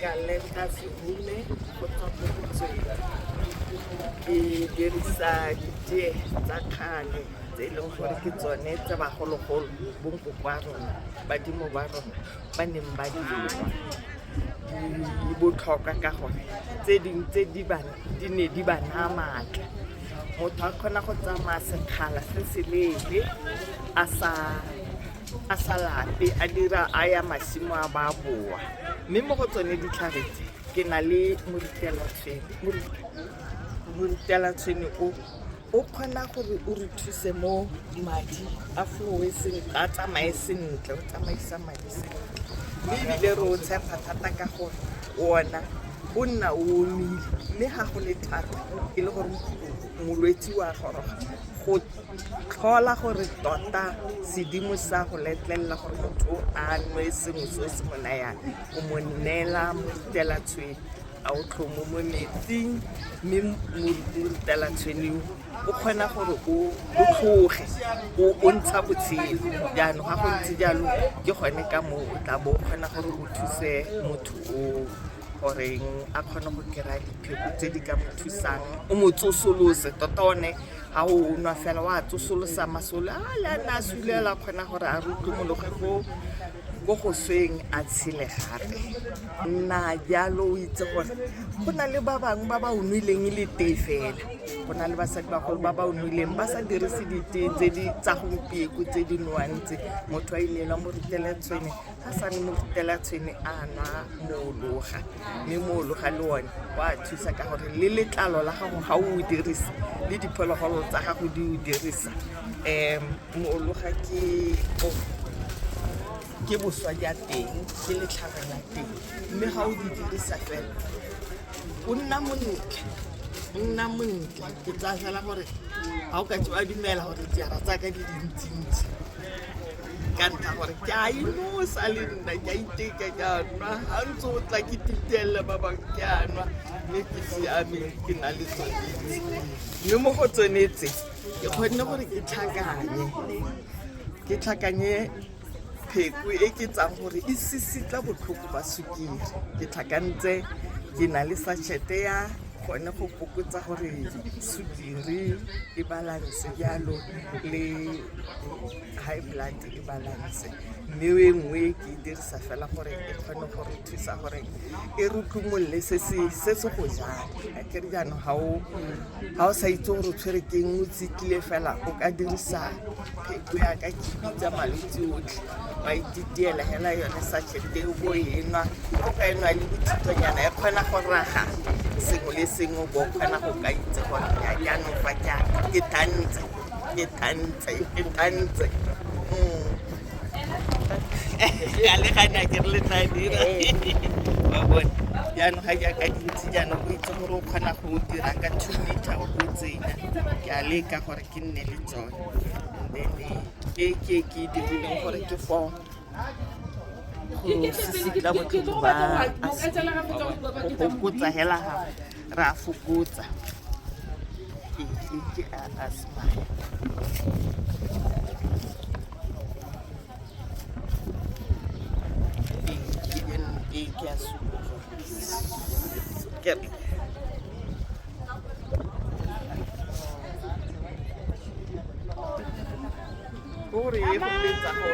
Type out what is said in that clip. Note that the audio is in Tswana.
ka leta sehume go tswa mo botsweng ke dirisa ditee tsa kgale tse e leng gore ke tsone tse bagologolo bonkoko ba rona badimo ba rona ba neng ba di nwa di botlhokwa ka gore tse dingwe tse di ne di ba naya maatla motho a kgona go tsamaya sekgala se se leele a sa lape a dira a ya masimo a ba boa mme mo go tsone ditlhare tse ke na le moritelatshwene o kgona gore o re thuse mo madi a flowe sentle a tsamaye sentle o tsamaisa madi sentle mme ebile re o tshepa thata ka gore ona o nna o omile mme ga go le thata e le gore molwetsi wa goroga go tlhola gore tota sedimo sa go letlelela gore motho a nwe sengwe se se mo nayang o mo neela moritelatshwene a o tlhomo mo metsing mme moritelatshweneng o kgona gore o tlhoge o ntsha botshelo jaanong ga go ntse jalo ke gone ka moo o tla bo o kgona gore o thuse motho o goreng a kgone go kry-a dipheko tse di ka mo thusang o mo tsosolose tota one ga o nwa fela wa tsosolosa masole a le a ne a sulela kgona gore a re utlwomologe ko go sweng a tshele gape nna jalo o itse gore go na le ba bangwe ba ba o nwileng le tee fela go na le basadi bagolo ba ba o nwileng ba sa dirise ditee tse di tsa gompieko tse di nwang tse motho a ineelwa moritelatshwene a sa ne moritelatshwene a nwa moologa mme moologa le one wa thusa ka gore le letlalo la gago ga o dirisa le diphologolo tsa gago di o dirisa moologa ke boswa ja teng ke letlhare la teng mme ga o di dirisa fela o nna montle ke tsaya fela gore ga o ka tsewa dumela gore diara tsa ka di dintsintsi ka ntlha gore ke a inosa le nna ke a iteka ke a nwa ga ntse o tla ke titelele ba bangwe ke a nwa mme ke siameng ke na le tsonetse mme mo go tsonetse ke kgonne gore ke tlhakanye pheko e ke tsang gore e sisitla botlhoko ba sukiri ke tlhakantse ke na le sachete ya gone go fokotsa gore sukiri e balance jalo le high blood e balance mme e nngwe ke dirisa fela gore e kgone gore thusa gore e rutlumolole se se go jang a ke re jaanong ga o sa itse gore o tshwere ke eng o tsikile fela o ka dirisa pheko ya ka ke bitsa malwetse otlhe wa ititiela hela yone sachete o bo enwa o ka enwa le bothitonyana e kgona go raga sengwe le sengwe bo kgona go ka itse gore ya jaanong fa ke tantse ya le gana ke re le tla dira wa bona jaanong ga jaaka dintsi jaanong o itse gore o kgona go dira ka 2 liter o go tsenya ke a leka gore ke nne le tsone then ke dirileng gore ke for go sisitla botlhoko ba go fokotsa hela ra fokotsa ke asthma ke a gore e go letsa go